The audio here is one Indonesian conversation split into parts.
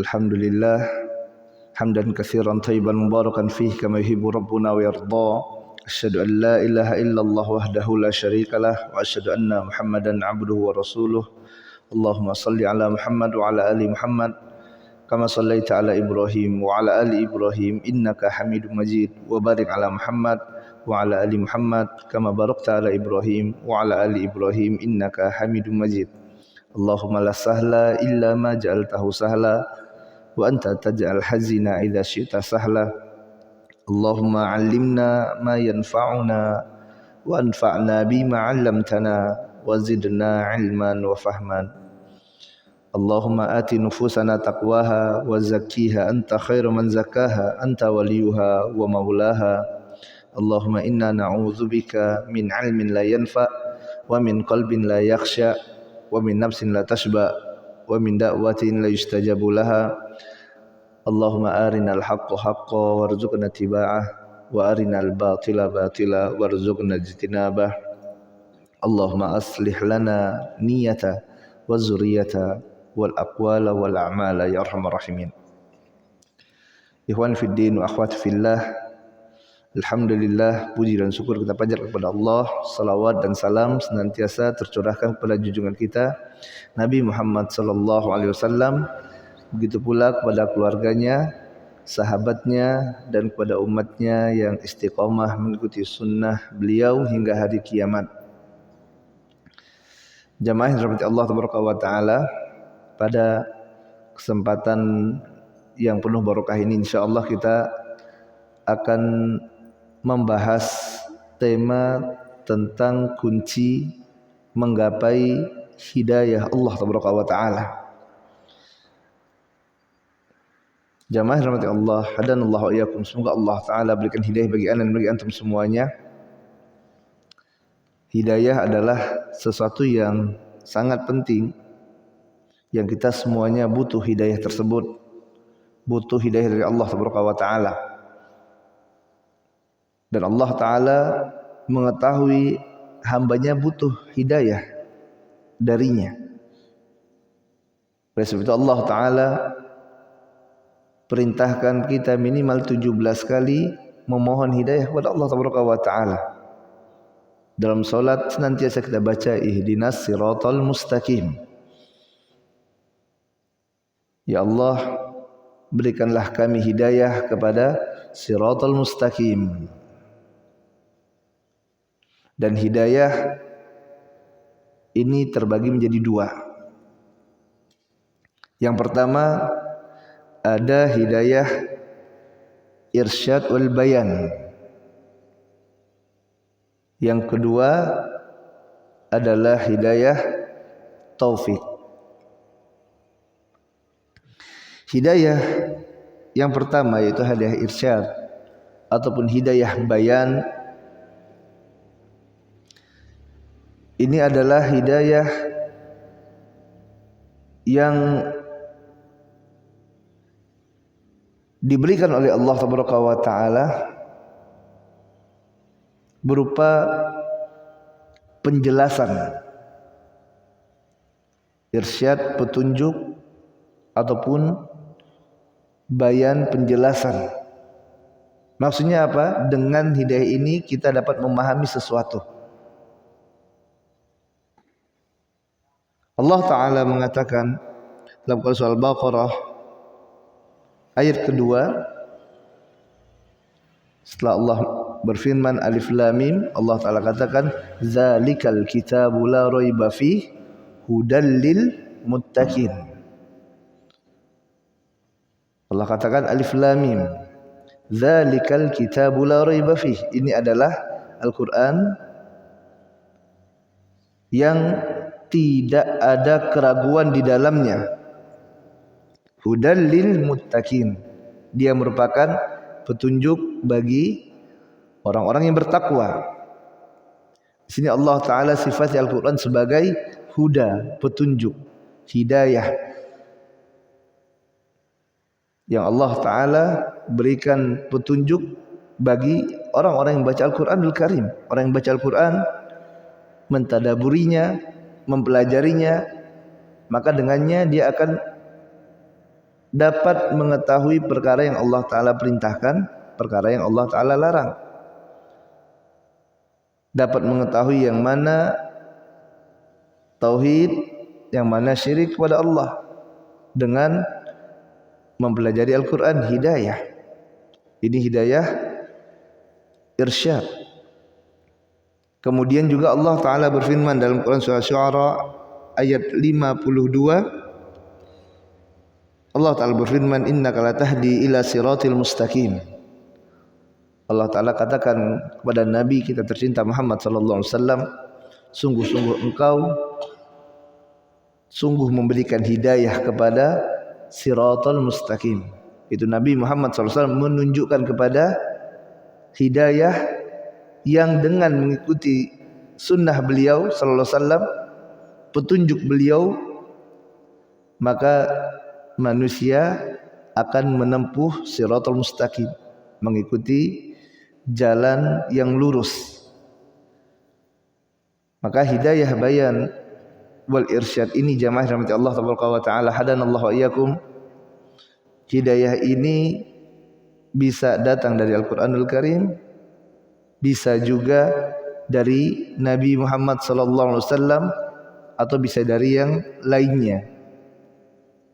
Alhamdulillah hamdan katsiran thayyiban mubarakan fihi kama yuhibbu rabbuna wa yarda. Asyhadu an la ilaha illallah wahdahu la syarikalah wa asyhadu anna Muhammadan abduhu wa rasuluh. Allahumma salli ala Muhammad wa ala ali Muhammad kama sallaita ala Ibrahim wa ala ali Ibrahim innaka Hamidum Majid wa barik ala Muhammad wa ala ali Muhammad kama barakta ala Ibrahim wa ala ali Ibrahim innaka Hamidum Majid. Allahumma la sahla illa ma ja'altahu sahla wa anta taj'al hazina idza syi'ta sahla. Allahumma 'allimna ma yanfa'una wa anfa'na bima 'allamtana wa zidna 'ilman wa fahman. Allahumma ati nufusana taqwaha wa zakkiha anta khairu man zakkaha anta waliyuha wa maulaha. Allahumma inna na'udzubika min 'ilmin la yanfa' wa min qalbin la yakhsha wa min nafsin la tashba wa min da'watin la yustajabu laha. Allahumma arinal haqqa haqqan warzuqna ittiba'ah wa arinal batila batila warzuqna ijtinabah. Allahumma aslih lana niyyata wa zurriyyata wal aqwala wal a'mala ya arhamar rahimin. Ikhwan fid din wa akhwati fillah, alhamdulillah, puji dan syukur kita panjatkan kepada Allah. Salawat dan salam senantiasa tercurahkan kepada junjungan kita Nabi Muhammad sallallahu alaihi wasallam, begitu pula kepada keluarganya, sahabatnya dan kepada umatnya yang istiqamah mengikuti sunnah beliau hingga hari kiamat. Jamaah yang dirahmati Allah tabaraka wa taala, pada kesempatan yang penuh barokah ini insyaallah kita akan membahas tema tentang kunci menggapai hidayah Allah tabaraka wa taala. Jamaah rahmati Allah, hadanallahu wa iyyakum. Semoga Allah taala berikan hidayah bagi anda dan bagi antum semuanya. Hidayah adalah sesuatu yang sangat penting, yang kita semuanya butuh hidayah tersebut. Butuh hidayah dari Allah tabaraka wa taala. Dan Allah taala mengetahui hambanya butuh hidayah darinya. Oleh sebab itu Allah taala perintahkan kita minimal 17 kali memohon hidayah kepada Allah tabaraka wa taala. Dalam salat senantiasa kita baca ihdinas siratal mustaqim. Ya Allah, berikanlah kami hidayah kepada siratal mustaqim. Dan hidayah ini terbagi menjadi dua. Yang pertama ada hidayah irsyad wal bayan. Yang kedua adalah hidayah taufik. Hidayah yang pertama yaitu hidayah irsyad ataupun hidayah bayan. Ini adalah hidayah yang diberikan oleh Allah tabaraka wa taala berupa penjelasan, irsyad, petunjuk, ataupun bayan, penjelasan. Maksudnya apa? Dengan hidayah ini kita dapat memahami sesuatu. Allah taala mengatakan dalam surah Al-Baqarah ayat kedua, setelah Allah berfirman alif lam mim, Allah taala katakan zalikal kitabu la raiba fihi hudal lil muttaqin. Allah katakan alif lam mim, zalikal kitabu la raiba fihi. Ini adalah Al-Qur'an yang tidak ada keraguan di dalamnya. Hudal lil muttaqin. Dia merupakan petunjuk bagi orang-orang yang bertakwa. Di sini Allah taala sifati Al-Qur'an sebagai huda, petunjuk, hidayah. Yang Allah taala berikan petunjuk bagi orang-orang yang baca Al-Qur'anul Karim. Orang yang baca Al-Qur'an, mentadaburinya, mempelajarinya, maka dengannya dia akan dapat mengetahui perkara yang Allah Ta'ala perintahkan, perkara yang Allah Ta'ala larang. Dapat mengetahui yang mana tauhid, yang mana syirik kepada Allah dengan mempelajari Al-Quran. Hidayah ini hidayah irsyad. Kemudian juga Allah Ta'ala berfirman dalam Quran surah Syu'ara ayat 52, Allah Ta'ala berfirman, innaka latahdi ila siratil mustaqim. Allah Ta'ala katakan kepada Nabi kita tercinta Muhammad sallallahu alaihi wasallam, sungguh-sungguh engkau memberikan hidayah kepada siratal mustaqim. Itu Nabi Muhammad sallallahu alaihi wasallam menunjukkan kepada hidayah yang dengan mengikuti sunnah beliau sallallahu alaihi wasallam, petunjuk beliau, maka manusia akan menempuh siratal mustaqim, mengikuti jalan yang lurus. Maka hidayah bayan wal irsyad ini jamaah rahmati Allah taala, hadanallahu iyyakum. Hidayah ini bisa datang dari Al-Qur'anul Karim, bisa juga dari Nabi Muhammad sallallahu alaihi wasallam, atau bisa dari yang lainnya.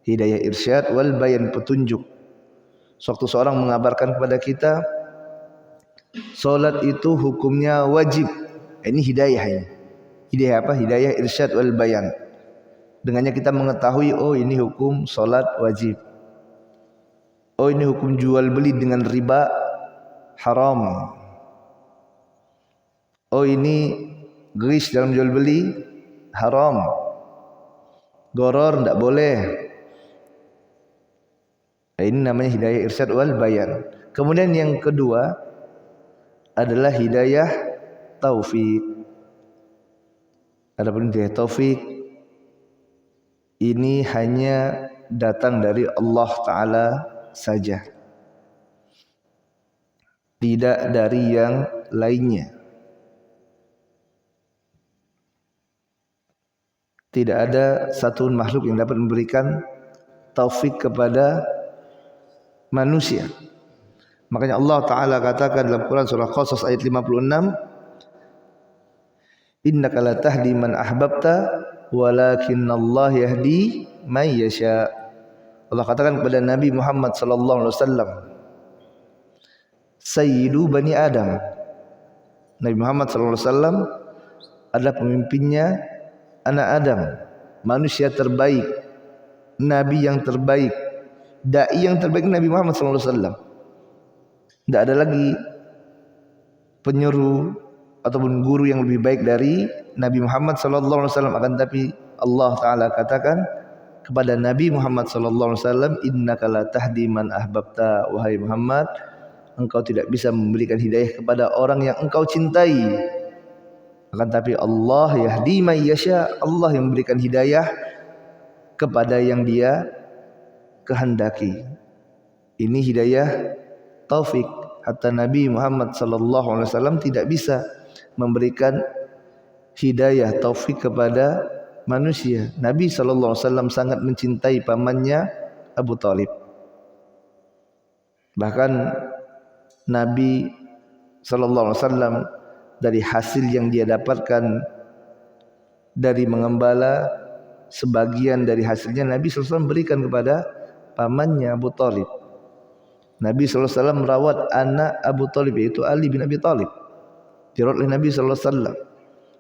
Hidayah irsyad wal bayan, petunjuk. Suatu seorang mengabarkan kepada kita salat itu hukumnya wajib. Ini hidayah ini. Hidayah apa? Hidayah irsyad wal bayan. Dengannya kita mengetahui, oh ini hukum salat wajib. Oh ini hukum jual beli dengan riba haram. Oh ini ghish dalam jual beli haram. Goror tidak boleh. Ini namanya hidayah irsyad wal bayan. Kemudian yang kedua adalah hidayah taufik. Adapun hidayah taufik ini hanya datang dari Allah Ta'ala saja, tidak dari yang lainnya. Tidak ada satu makhluk yang dapat memberikan taufik kepada manusia. Makanya Allah Ta'ala katakan dalam Quran surah Qasas ayat 56, innaka la tahdi man ahbabta walakinnallaha yahdi man yasha. Allah katakan kepada Nabi Muhammad sallallahu alaihi wasallam, sayyidu bani Adam. Nabi Muhammad sallallahu alaihi wasallam adalah pemimpinnya anak Adam, manusia terbaik, nabi yang terbaik, dai yang terbaik, Nabi Muhammad sallallahu alaihi wasallam. Tidak ada lagi penyeru ataupun guru yang lebih baik dari Nabi Muhammad sallallahu alaihi wasallam. Akan tapi Allah Taala katakan kepada Nabi Muhammad sallallahu alaihi wasallam, innaka la tahdi man ahbabta, wahai Muhammad, engkau tidak bisa memberikan hidayah kepada orang yang engkau cintai. Akan tapi Allah yahdi man yasha, Allah yang memberikan hidayah kepada yang Dia kehendaki. Ini hidayah taufik. Hatta Nabi Muhammad sallallahu alaihi wasallam tidak bisa memberikan hidayah taufik kepada manusia. Nabi sallallahu alaihi wasallam sangat mencintai pamannya Abu Talib. Bahkan Nabi sallallahu alaihi wasallam dari hasil yang dia dapatkan dari mengembala, sebagian dari hasilnya Nabi sallallahu alaihi wasallam berikan kepada pamannya Abu Talib. Nabi sallallahu alaihi wasallam merawat anak Abu Talib, yaitu Ali bin Abi Talib. Dirawat oleh Nabi sallallahu alaihi wasallam.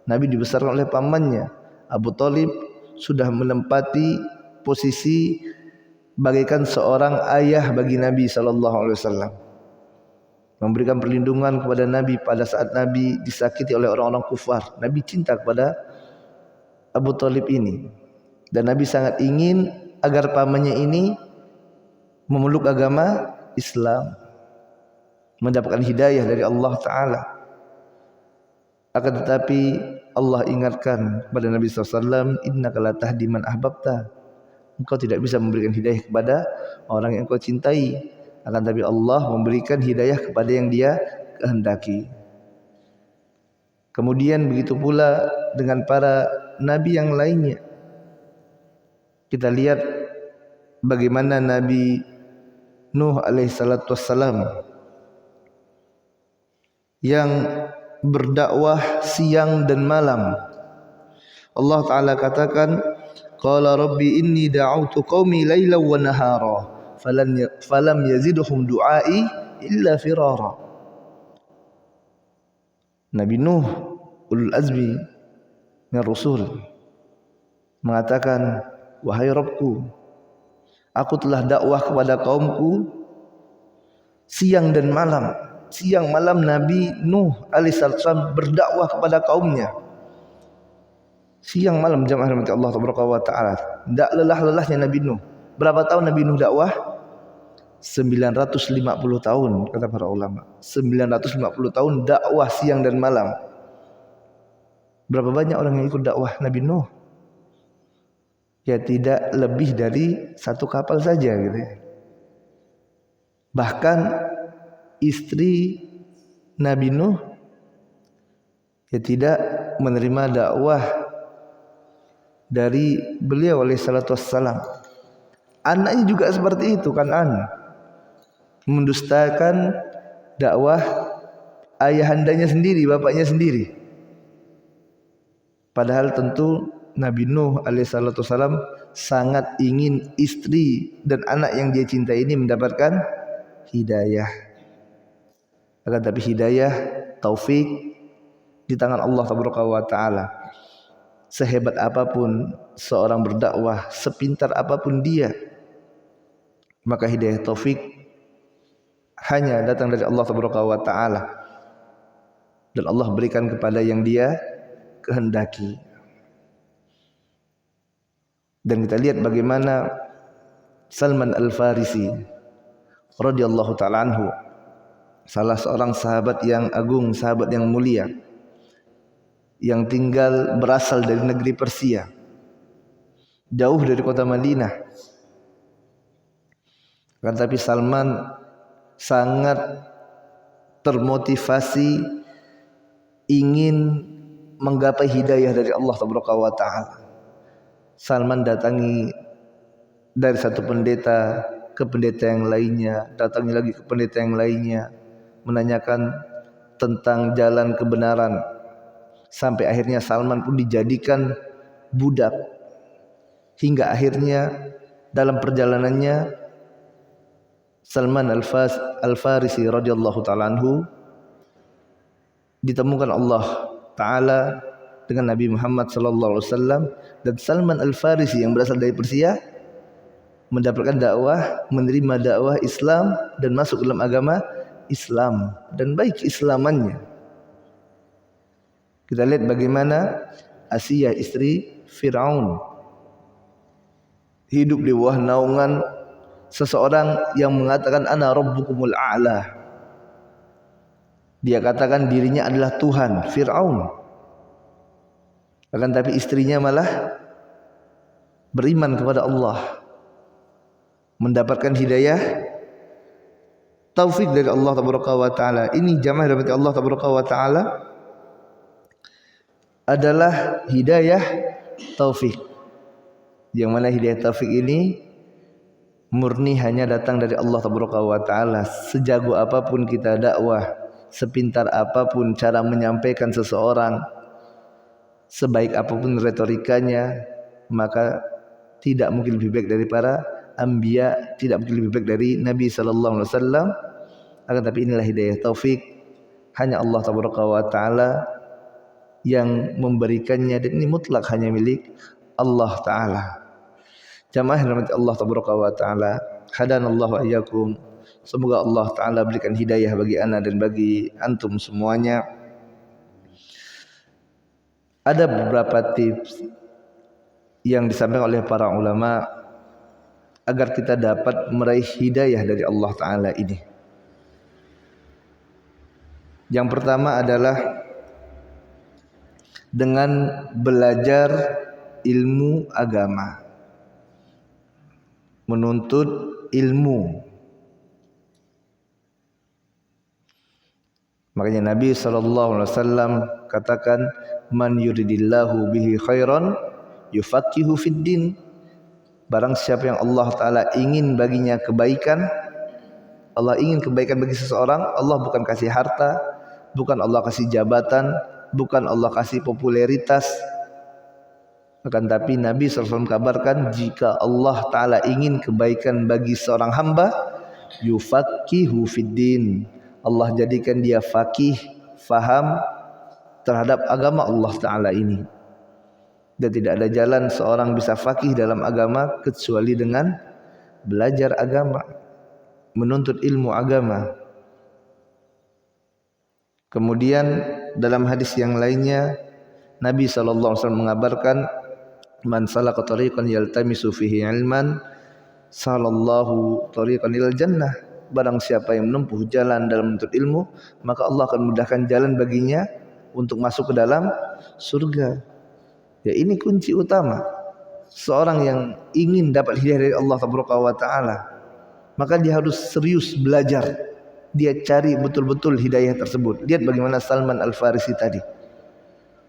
Nabi dibesarkan oleh pamannya. Abu Talib sudah menempati posisi bagaikan seorang ayah bagi Nabi sallallahu alaihi wasallam. Memberikan perlindungan kepada Nabi pada saat Nabi disakiti oleh orang-orang kufar. Nabi cinta kepada Abu Talib ini. Dan Nabi sangat ingin agar pamannya ini memeluk agama Islam, mendapatkan hidayah dari Allah Ta'ala. Akan tetapi Allah ingatkan kepada Nabi SAW, innaka la tahdi man ahbabta, engkau tidak bisa memberikan hidayah kepada orang yang engkau cintai. Akan tetapi Allah memberikan hidayah kepada yang Dia kehendaki. Kemudian begitu pula dengan para nabi yang lainnya. Kita lihat bagaimana Nabi Nuh alaihissalatu wassalam yang berdakwah siang dan malam. Allah Ta'ala katakan, qala rabbi inni da'autu qaumi lailan wa nahara falam yazidhum du'ai illa firara. Nabi Nuh ulul azmi min rusul mengatakan, wahai Rabbku, aku telah dakwah kepada kaumku siang dan malam. Siang malam Nabi Nuh alaihissalam berdakwah kepada kaumnya. Siang malam, jamaah rahmati Allah taala. Tidak lelah-lelahnya Nabi Nuh. Berapa tahun Nabi Nuh dakwah? 950 tahun kata para ulama. 950 tahun dakwah siang dan malam. Berapa banyak orang yang ikut dakwah Nabi Nuh? Ya tidak lebih dari satu kapal saja gitu ya. Bahkan istri Nabi Nuh ya tidak menerima dakwah dari beliau alaihi salatu wassalam. Anaknya juga seperti itu, Kan'an, mendustakan dakwah ayahandanya sendiri, bapaknya sendiri. Padahal tentu Nabi Nuh alaihissalatu wassalam sangat ingin istri dan anak yang dia cintai ini mendapatkan hidayah. Akan tapi hidayah, taufik di tangan Allah Taala. Sehebat apapun seorang berdakwah, sepintar apapun dia, maka hidayah taufik hanya datang dari Allah Taala. Dan Allah berikan kepada yang dia kehendaki. Dan kita lihat bagaimana Salman Al-Farisi radhiyallahu ta'ala anhu, salah seorang sahabat yang agung, sahabat yang mulia, yang berasal dari negeri Persia, jauh dari kota Madinah. Tapi Salman sangat termotivasi ingin menggapai hidayah dari Allah Taala. Salman datangi dari satu pendeta ke pendeta yang lainnya, datangi lagi ke pendeta yang lainnya, menanyakan tentang jalan kebenaran, sampai akhirnya Salman pun dijadikan budak. Hingga akhirnya dalam perjalanannya Salman Al-Farisi radhiyallahu ta'ala anhu ditemukan Allah Ta'ala dengan Nabi Muhammad sallallahu alaihi wasallam, dan Salman Al-Farisi yang berasal dari Persia mendapatkan dakwah, menerima dakwah Islam dan masuk dalam agama Islam, dan baik islamannya. Kita lihat bagaimana Asiyah istri Fir'aun hidup di bawah naungan seseorang yang mengatakan ana rabbukumul a'la. Dia katakan dirinya adalah Tuhan, Fir'aun. Akan tapi istrinya malah beriman kepada Allah, mendapatkan hidayah taufik dari Allah Taala. Ini jamaah dari Allah Taala adalah hidayah taufik. Yang mana hidayah taufik ini murni hanya datang dari Allah Taala. Sejago apapun kita dakwah, sepintar apapun cara menyampaikan seseorang, sebaik apapun retorikanya, maka tidak mungkin lebih baik dari para anbiya, tidak mungkin lebih baik dari Nabi sallallahu alaihi wasallam. Akan tapi inilah hidayah taufik, hanya Allah Taala yang memberikannya, dan ini mutlak hanya milik Allah Ta'ala. Jamaah rahmat Allah Ta'ala, hadanallahu ayyakum. Semoga Allah Ta'ala berikan hidayah bagi ana dan bagi antum semuanya. Ada beberapa tips yang disampaikan oleh para ulama agar kita dapat meraih hidayah dari Allah Ta'ala ini. Yang pertama adalah dengan belajar ilmu agama, menuntut ilmu. Makanya Nabi SAW katakan, man yuridillahu bihi khairan yufaqihu fid din. Barang siapa yang Allah Ta'ala ingin baginya kebaikan, Allah ingin kebaikan bagi seseorang, Allah bukan kasih harta, bukan Allah kasih jabatan, bukan Allah kasih popularitas. Akan tapi Nabi SAW kabarkan, jika Allah Ta'ala ingin kebaikan bagi seorang hamba, yufaqihu fiddin, Allah jadikan dia faqih, faham terhadap agama Allah Ta'ala ini. Dan tidak ada jalan seorang bisa faqih dalam agama kecuali dengan belajar agama, menuntut ilmu agama. Kemudian dalam hadis yang lainnya Nabi SAW mengabarkan, man salaka tariqan yaltamisu fihi ilman salallahu tariqan ilal jannah. Barang siapa yang menempuh jalan dalam menuntut ilmu, maka Allah akan mudahkan jalan baginya untuk masuk ke dalam surga. Ya, ini kunci utama. Seorang yang ingin dapat hidayah dari Allah Taala, maka dia harus serius belajar. Dia cari betul-betul hidayah tersebut. Lihat bagaimana Salman Al-Farisi tadi.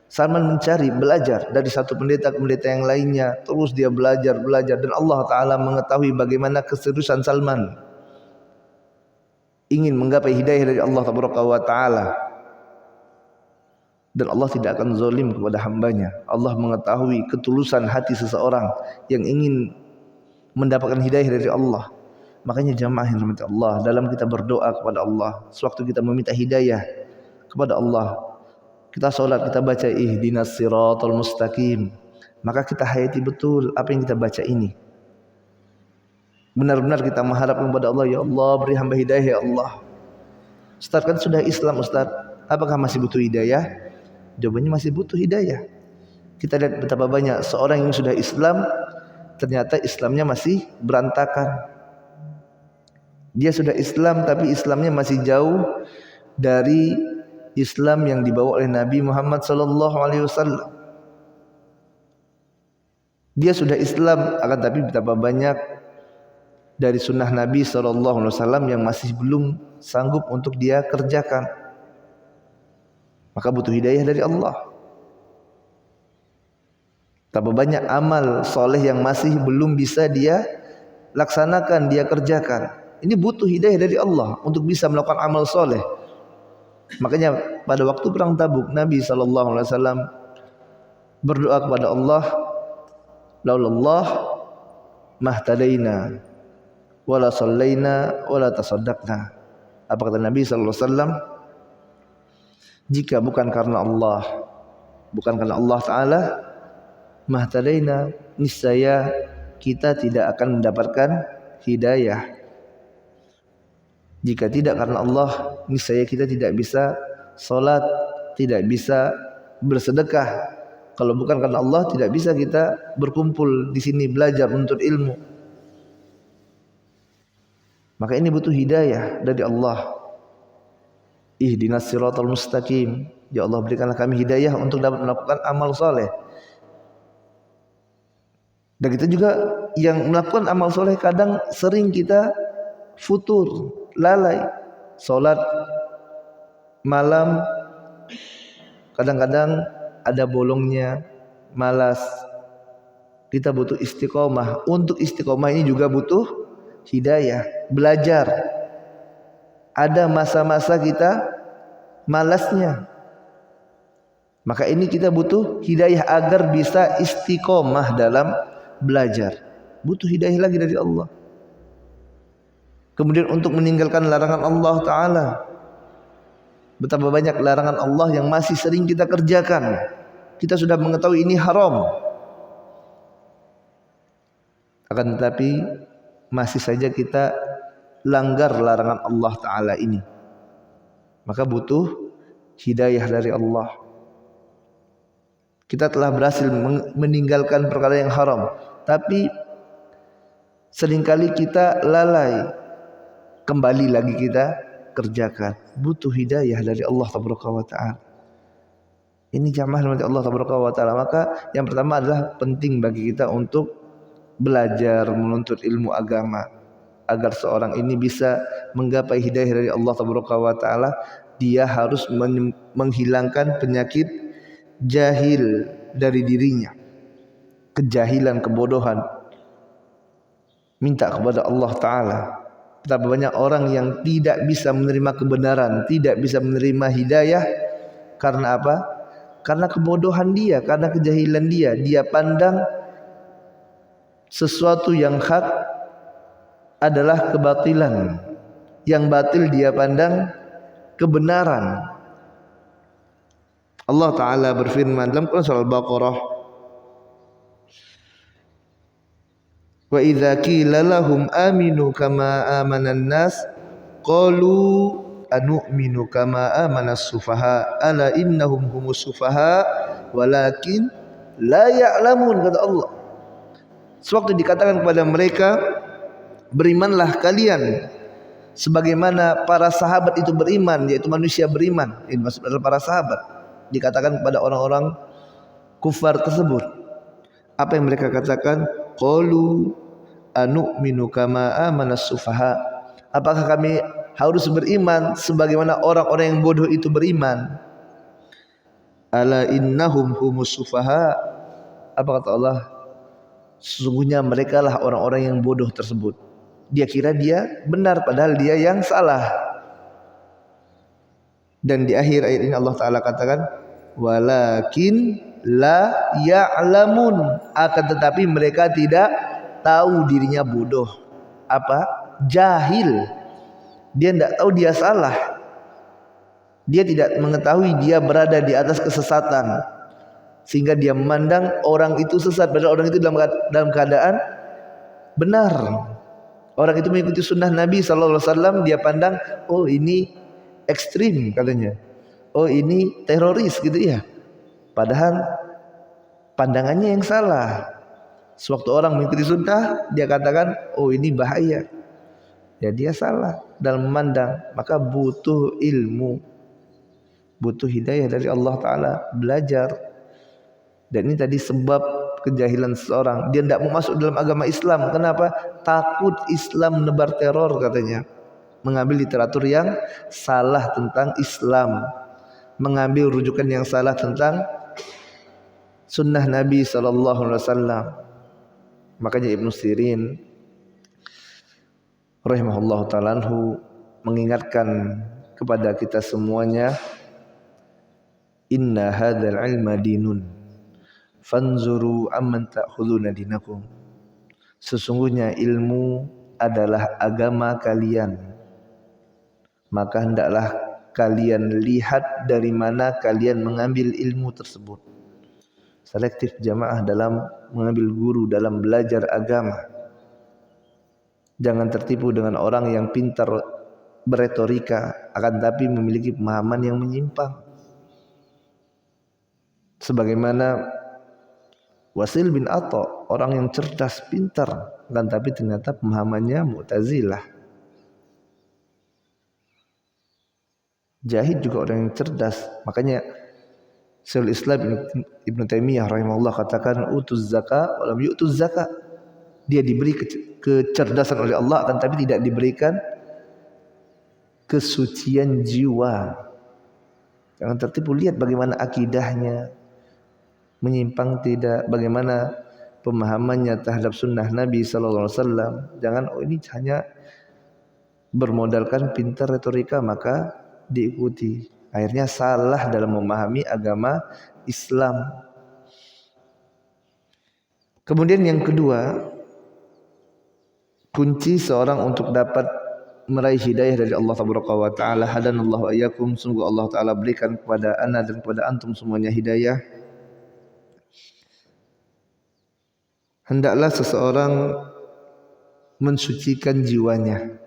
Salman mencari, belajar dari satu pendeta ke pendeta yang lainnya. Terus dia belajar. Dan Allah Ta'ala mengetahui bagaimana keseriusan Salman ingin menggapai hidayah dari Allah Ta'ala. Dan Allah tidak akan zalim kepada hambanya. Allah mengetahui ketulusan hati seseorang yang ingin mendapatkan hidayah dari Allah. Makanya jamaah yang dirahmati Allah, dalam kita berdoa kepada Allah, sewaktu kita meminta hidayah kepada Allah, kita sholat, kita baca ihdinas siratal mustaqim, maka kita hayati betul apa yang kita baca ini. Benar-benar kita mengharap kepada Allah, ya Allah beri hamba hidayah ya Allah. Ustaz kan sudah Islam Ustaz, apakah masih butuh hidayah? Jawabannya masih butuh hidayah. Kita lihat betapa banyak seorang yang sudah Islam, ternyata Islamnya masih berantakan. Dia sudah Islam tapi Islamnya masih jauh dari Islam yang dibawa oleh Nabi Muhammad SAW. Dia sudah Islam, akan tapi betapa banyak dari sunnah Nabi SAW yang masih belum sanggup untuk dia kerjakan. Maka butuh hidayah dari Allah. Betapa banyak amal soleh yang masih belum bisa dia laksanakan, dia kerjakan. Ini butuh hidayah dari Allah untuk bisa melakukan amal soleh. Makanya pada waktu perang Tabuk, Nabi SAW berdoa kepada Allah, laulallah mahtadaina wala sallaina wala tasaddaqna. Apa kata Nabi SAW? Jika bukan karena Allah, bukan karena Allah Ta'ala, mahtadaina, niscaya kita tidak akan mendapatkan hidayah. Jika tidak karena Allah, niscaya kita tidak bisa salat, tidak bisa bersedekah. Kalau bukan karena Allah, tidak bisa kita berkumpul di sini belajar menuntut ilmu. Maka ini butuh hidayah dari Allah. Ihdinas siratal mustaqim. Ya Allah, berikanlah kami hidayah untuk dapat melakukan amal saleh. Dan kita juga yang melakukan amal soleh kadang sering kita futur, lalai. Solat malam kadang-kadang ada bolongnya, malas. Kita butuh istiqomah. Untuk istiqomah ini juga butuh hidayah, belajar. Ada masa-masa kita malasnya. Maka ini kita butuh hidayah agar bisa istiqomah dalam belajar. Butuh hidayah lagi dari Allah. Kemudian untuk meninggalkan larangan Allah Ta'ala. Betapa banyak larangan Allah yang masih sering kita kerjakan. Kita sudah mengetahui ini haram, akan tetapi masih saja kita langgar larangan Allah Ta'ala ini. Maka butuh hidayah dari Allah. Kita telah berhasil meninggalkan perkara yang haram, tapi seringkali kita lalai. Kembali lagi kita kerjakan. Butuh hidayah dari Allah Ta'ala. Ini jamaah dari Allah Ta'ala. Maka yang pertama adalah penting bagi kita untuk belajar menuntut ilmu agama, agar seorang ini bisa menggapai hidayah dari Allah Ta'ala. Dia harus menghilangkan penyakit jahil dari dirinya, kejahilan, kebodohan. minta kepada Allah Ta'ala. Betapa banyak orang yang tidak bisa menerima kebenaran, tidak bisa menerima hidayah. Karena apa? Karena kebodohan dia, karena kejahilan dia. Dia pandang sesuatu yang hak adalah kebatilan, yang batil dia pandang kebenaran. Allah Ta'ala berfirman dalam Quran surah Al-Baqarah, wa idza qila lahum aminu kama amanan nas qalu anu'minu kama amanas sufaha ala innahum humus sufaha walakin la ya'lamun, kata Allah. Sewaktu dikatakan kepada mereka, berimanlah kalian sebagaimana para sahabat itu beriman, yaitu manusia beriman. Ini maksud adalah para sahabat. Dikatakan kepada orang-orang kufar tersebut, apa yang mereka katakan? Qalu anu'minu kama amanas sufaha. Apakah kami harus beriman sebagaimana orang-orang yang bodoh itu beriman? Ala innahum humus sufaha. Apa kata Allah? Sesungguhnya mereka lah orang-orang yang bodoh tersebut. Dia kira dia benar padahal dia yang salah. Dan di akhir ayat ini Allah Ta'ala katakan, walakin la ya'lamun, akan tetapi mereka tidak tahu dirinya bodoh. Apa? Jahil. Dia tidak tahu dia salah. Dia tidak mengetahui dia berada di atas kesesatan, sehingga dia memandang orang itu sesat padahal orang itu dalam keadaan benar. Orang itu mengikuti sunnah Nabi SAW. Dia pandang, oh ini ekstrim katanya, oh ini teroris gitu ya. Padahal pandangannya yang salah. Sewaktu orang mengikuti sunnah, dia katakan, oh ini bahaya. Ya dia salah dalam memandang. Maka butuh ilmu, butuh hidayah dari Allah Ta'ala, belajar. Dan ini tadi sebab kejahilan seseorang. Dia tidak mau masuk dalam agama Islam. Kenapa? Takut Islam menebar teror katanya. Mengambil literatur yang salah tentang Islam, mengambil rujukan yang salah tentang sunnah Nabi SAW. Makanya Ibnu Sirin rahimahullah ta'ala mengingatkan kepada kita semuanya, inna hadzal ilma dinun fanzuru amman ta'khuduna dinakum. Sesungguhnya ilmu adalah agama kalian, maka hendaklah kalian lihat dari mana kalian mengambil ilmu tersebut. Selektif jamaah dalam mengambil guru, dalam belajar agama. Jangan tertipu dengan orang yang pintar beretorika, akan tapi memiliki pemahaman yang menyimpang. Sebagaimana Wasil bin Atha, orang yang cerdas, pintar, akan tapi ternyata pemahamannya Mu'tazilah. Jahid juga orang yang cerdas. Makanya Syekhul Islam Ibnu Taimiyah rahimahullah katakan, utuz zakat walam yu'tuz zakat. Dia diberi kecerdasan oleh Allah, akan tapi tidak diberikan kesucian jiwa. Jangan tertipu, lihat bagaimana akidahnya, menyimpang tidak, bagaimana pemahamannya terhadap sunnah Nabi SAW. Jangan, oh ini hanya bermodalkan pintar retorika maka diikuti. Akhirnya salah dalam memahami agama Islam. Kemudian yang kedua, kunci seorang untuk dapat meraih hidayah dari Allah Taala, hadanallahu ayyakum, sungguh Allah Ta'ala berikan kepada ana dan kepada antum semuanya hidayah. Hendaklah seseorang mensucikan jiwanya.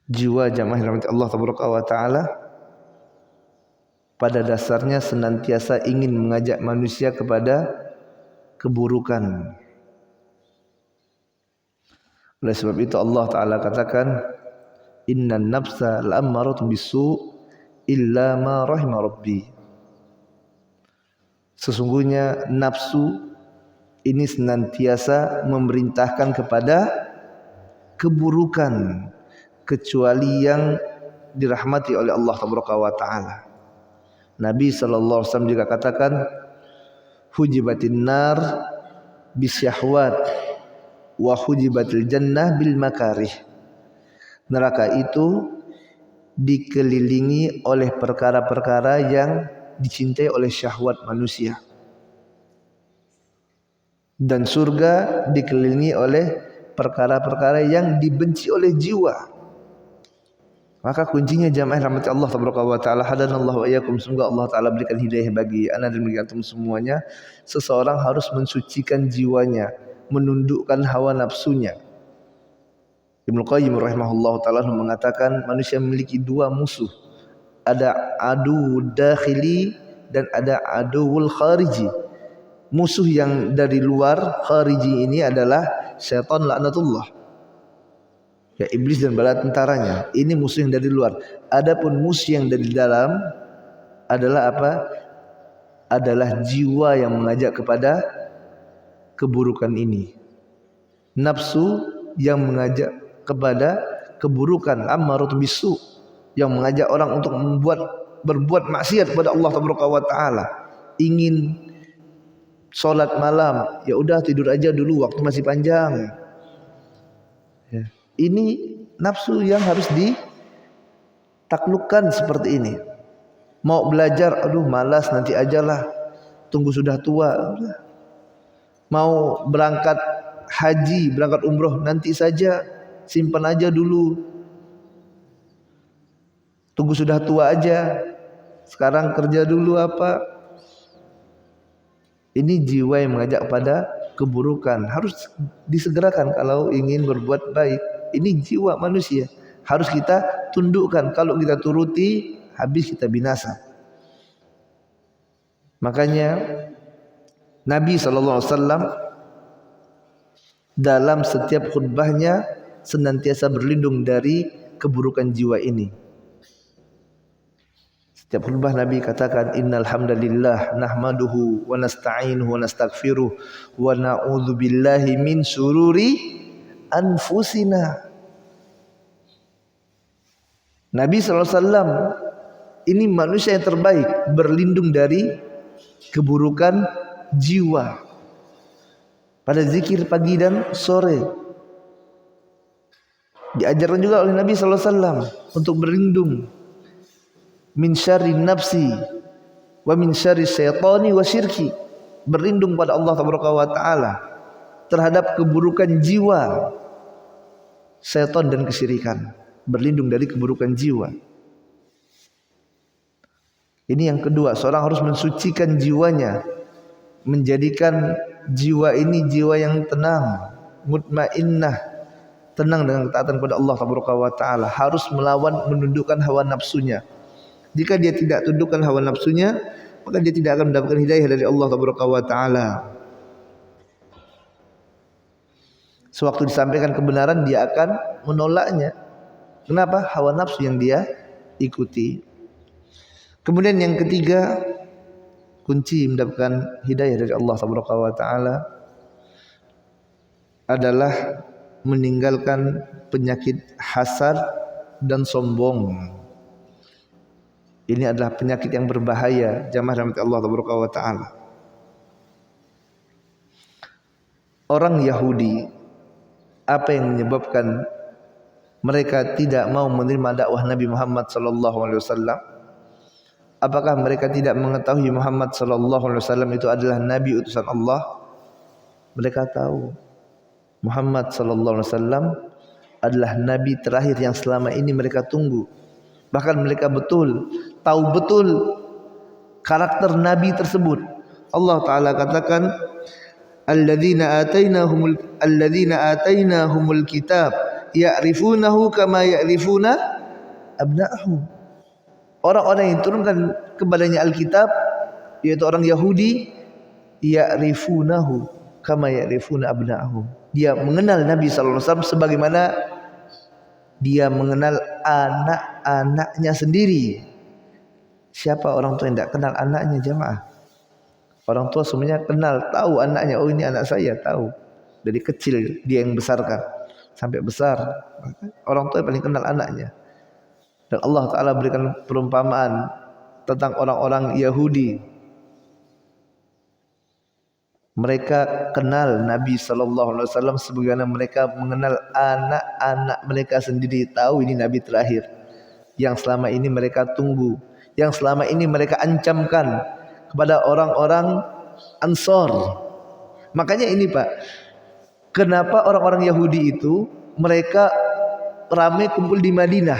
Jiwa jamaah rahmat Allah Ta'ala pada dasarnya senantiasa ingin mengajak manusia kepada keburukan. Oleh sebab itu Allah Ta'ala katakan, innan nafsa la'ammaratun bisu' illa ma rahima rabbi. Sesungguhnya nafsu ini senantiasa memerintahkan kepada keburukan, kecuali yang dirahmati oleh Allah Taala. Nabi SAW juga katakan, hujibatin nar bisyahwat wa hujibatil jannah bil makarih. Neraka itu dikelilingi oleh perkara-perkara yang dicintai oleh syahwat manusia, dan surga dikelilingi oleh perkara-perkara yang dibenci oleh jiwa. Maka kuncinya jamaah rahmati Allah taala, hadanallahu wa iyyakum, semoga Allah taala berikan hidayah bagi ana dan bagi antum semuanya. Seseorang harus mensucikan jiwanya, menundukkan hawa nafsunya. Ibnu Qayyim rahimahullah taala mengatakan manusia memiliki dua musuh. Ada adu dakhili dan ada aduul khariji. Musuh yang dari luar, khariji ini adalah syaitan laknatullah, ya iblis dan bala tentaranya. Ini musuh yang dari luar. Adapun musuh yang dari dalam adalah apa? Adalah jiwa yang mengajak kepada keburukan ini. Nafsu yang mengajak kepada keburukan, ammaratu bisu, yang mengajak orang untuk berbuat maksiat kepada Allah taala. Ingin sholat malam, ya udah tidur aja dulu, waktu masih panjang. Ya. Ini nafsu yang harus ditaklukkan seperti ini. Mau belajar, aduh malas, nanti ajalah, tunggu sudah tua. Mau berangkat haji, berangkat umroh, nanti saja, simpan aja dulu, tunggu sudah tua aja, sekarang kerja dulu apa. Ini jiwa yang mengajak pada keburukan, harus disegerakan kalau ingin berbuat baik. Ini jiwa manusia, harus kita tundukkan. Kalau kita turuti, habis kita binasa. Makanya Nabi SAW dalam setiap khutbahnya senantiasa berlindung dari keburukan jiwa ini. Setiap khutbah Nabi katakan, innal hamdalillah nahmaduhu wa nasta'inuhu wa nastaghfiruh wa na'udzu billahi min syururi anfusina. Nabi SAW ini manusia yang terbaik, berlindung dari keburukan jiwa pada zikir pagi dan sore. Diajarkan juga oleh Nabi SAW untuk berlindung min syarri nafsi wa min syarri syaitani wa syirki, berlindung pada Allah taala terhadap keburukan jiwa, syaitan dan kesyirikan, berlindung dari keburukan jiwa. Ini yang kedua, seorang harus mensucikan jiwanya, menjadikan jiwa ini jiwa yang tenang, mutmainnah, tenang dengan ketaatan kepada Allah taala, harus melawan, menundukkan hawa nafsunya. Jika dia tidak tundukkan hawa nafsunya, maka dia tidak akan mendapatkan hidayah dari Allah taala. Sewaktu disampaikan kebenaran, dia akan menolaknya. Kenapa? Hawa nafsu yang dia ikuti. Kemudian yang ketiga, kunci mendapatkan hidayah dari Allah taala adalah meninggalkan penyakit hasad dan sombong. Ini adalah penyakit yang berbahaya, jamaah rahmat Allah taala. Orang Yahudi, apa yang menyebabkan mereka tidak mau menerima dakwah Nabi Muhammad SAW? Apakah mereka tidak mengetahui Muhammad SAW itu adalah Nabi utusan Allah? Mereka tahu Muhammad SAW adalah Nabi terakhir yang selama ini mereka tunggu. Bahkan mereka tahu betul karakter Nabi tersebut. Allah Ta'ala katakan, alladzina atainahumul kitab ya'rifunahu kama ya'rifuna abna'ahum. Orang-orang yang turunkan kepadanya Alkitab, yaitu orang Yahudi, ya'rifunahu kama ya'rifuna abna'ahum. Dia mengenal Nabi SAW sebagaimana dia mengenal anak-anaknya sendiri. Siapa orang tua yang tidak kenal anaknya, jamaah? Orang tua semuanya kenal, tahu anaknya. Oh, ini anak saya, tahu. Dari kecil dia yang besarkan sampai besar. Orang tua yang paling kenal anaknya. Dan Allah Ta'ala berikan perumpamaan tentang orang-orang Yahudi. Mereka kenal Nabi sallallahu alaihi wasallam sebagaimana mereka mengenal anak-anak mereka sendiri, tahu ini Nabi terakhir yang selama ini mereka tunggu, yang selama ini mereka ancamkan kepada orang-orang Ansor. Makanya ini Pak, kenapa orang-orang Yahudi itu mereka ramai kumpul di Madinah?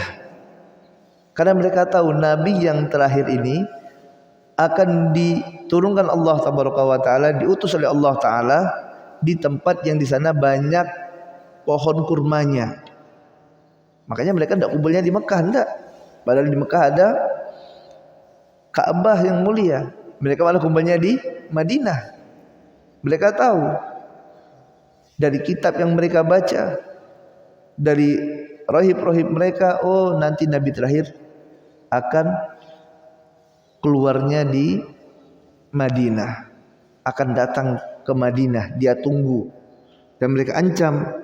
Karena mereka tahu Nabi yang terakhir ini akan diturunkan Allah Taala, diutus oleh Allah Taala di tempat yang di sana banyak pohon kurmanya. Makanya mereka tidak kumpulnya di Mekah, tidak. Padahal di Mekah ada Ka'bah yang mulia. Mereka malah kumpulnya di Madinah. Mereka tahu dari kitab yang mereka baca, dari rohib-rohib mereka, oh nanti Nabi terakhir akan keluarnya di Madinah, akan datang ke Madinah, dia tunggu dan mereka ancam.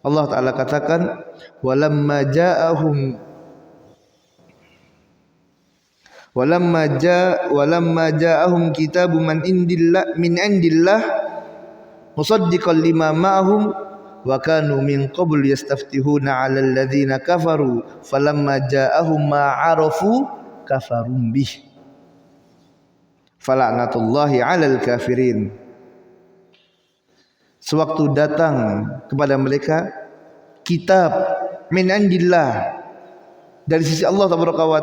Allah Ta'ala katakan walamma ja'ahum kitabun min indillah musaddiqan lima ma'ahum wa kanu min qabl yastaftihuna 'alal ladzina kafaru falamma ja'ahum ma 'arafu kafarum bih fala'natullahi 'alal kafirin. Sewaktu datang kepada mereka kitab min indillah, dari sisi Allah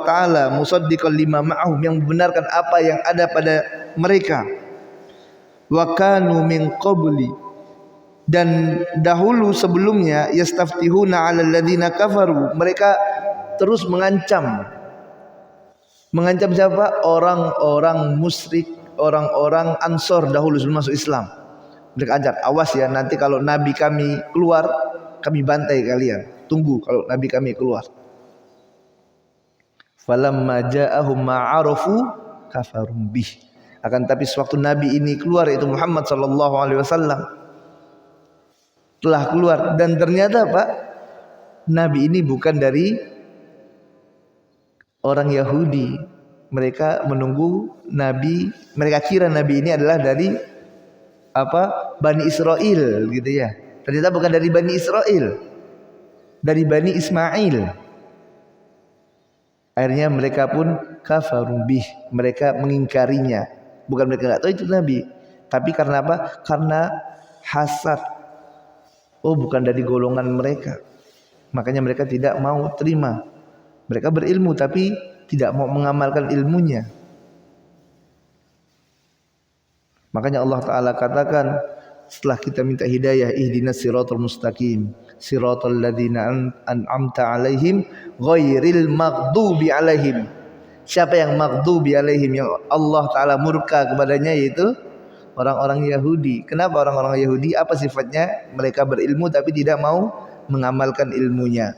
Taala, musaddiqan lima ma'ahum, yang membenarkan apa yang ada pada mereka, wa kanu min qabli, dan dahulu sebelumnya, yastaftihuna 'alal ladzina kafaru, mereka terus mengancam siapa? Orang-orang musyrik, orang-orang Ansor dahulu sebelum masuk Islam. Mereka ajar, awas ya, nanti kalau Nabi kami keluar, kami bantai kalian. Tunggu kalau Nabi kami keluar. Falamma ja'ahum ma'arafu kafarum bih. Akan tapi sewaktu Nabi ini keluar, itu Muhammad sallallahu alaihi wasallam telah keluar, dan ternyata Pak, Nabi ini bukan dari orang Yahudi. Mereka menunggu Nabi, mereka kira Nabi ini adalah dari Bani Israel gitu ya. Ternyata bukan dari Bani Israel, dari Bani Ismail. Akhirnya mereka pun kafarum bih, mereka mengingkarinya. Bukan mereka enggak tahu itu Nabi, tapi karena apa? Karena hasad. Oh, bukan dari golongan mereka. Makanya mereka tidak mau terima. Mereka berilmu tapi tidak mau mengamalkan ilmunya. Makanya Allah Ta'ala katakan setelah kita minta hidayah, ihdinas siratal mustaqim siratal ladzina an'amta alaihim ghairil maghdubi alaihim. Siapa yang maghdubi alaihim, yang Allah Ta'ala murka kepadanya, yaitu orang-orang Yahudi. Kenapa orang-orang Yahudi? Apa sifatnya? Mereka berilmu tapi tidak mau mengamalkan ilmunya.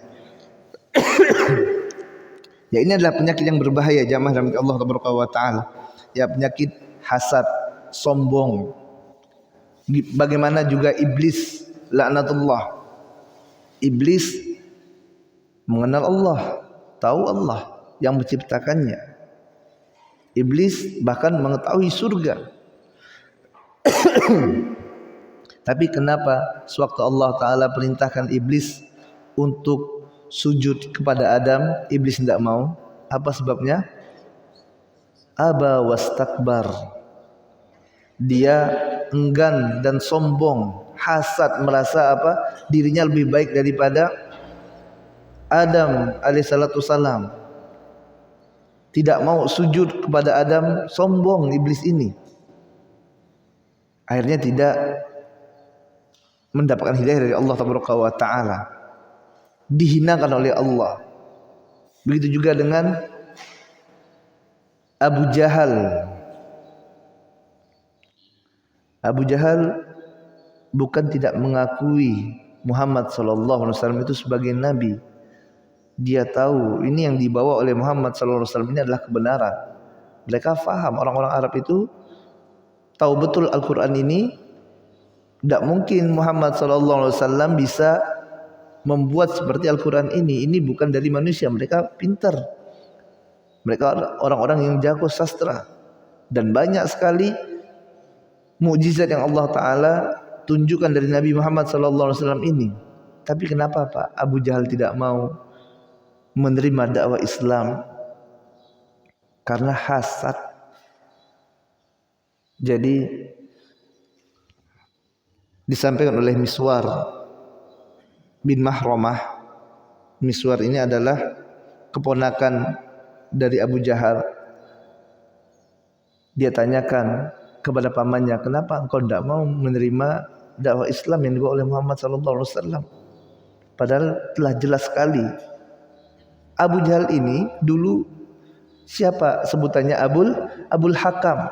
Ya, ini adalah penyakit yang berbahaya jamaah rahmat Allah Taala. Ya, penyakit hasad, sombong. Bagaimana juga iblis, laknatullah. Iblis mengenal Allah, tahu Allah yang menciptakannya. Iblis bahkan mengetahui surga. Tapi kenapa sewaktu Allah Ta'ala perintahkan iblis untuk sujud kepada Adam, iblis tidak mau? Apa sebabnya? Aba wastakbar. Dia enggan dan sombong, hasad, merasa dirinya lebih baik daripada Adam alaihissalatu salam. Tidak mau sujud kepada Adam, sombong iblis ini. Akhirnya tidak mendapatkan hidayah dari Allah Taala, dihinakan oleh Allah. Begitu juga dengan Abu Jahal. Abu Jahal bukan tidak mengakui Muhammad sallallahu alaihi wasallam itu sebagai nabi. Dia tahu ini yang dibawa oleh Muhammad sallallahu alaihi wasallam ini adalah kebenaran. Mereka faham, orang-orang Arab itu tahu betul Al-Qur'an ini tidak mungkin Muhammad sallallahu alaihi wasallam bisa membuat seperti Al-Qur'an ini. Ini bukan dari manusia, mereka pintar. Mereka orang-orang yang jago sastra, dan banyak sekali mukjizat yang Allah Ta'ala tunjukkan dari Nabi Muhammad SAW ini. Tapi kenapa Pak Abu Jahal tidak mau menerima dakwah Islam? Karena hasad. Jadi disampaikan oleh Miswar bin Mahramah. Miswar ini adalah keponakan dari Abu Jahal. Dia tanyakan kepada pamannya, kenapa engkau tidak mau menerima dakwah Islam yang dibawa oleh Muhammad SAW? Padahal telah jelas sekali. Abu Jahal ini dulu siapa sebutannya? Abul Hakam.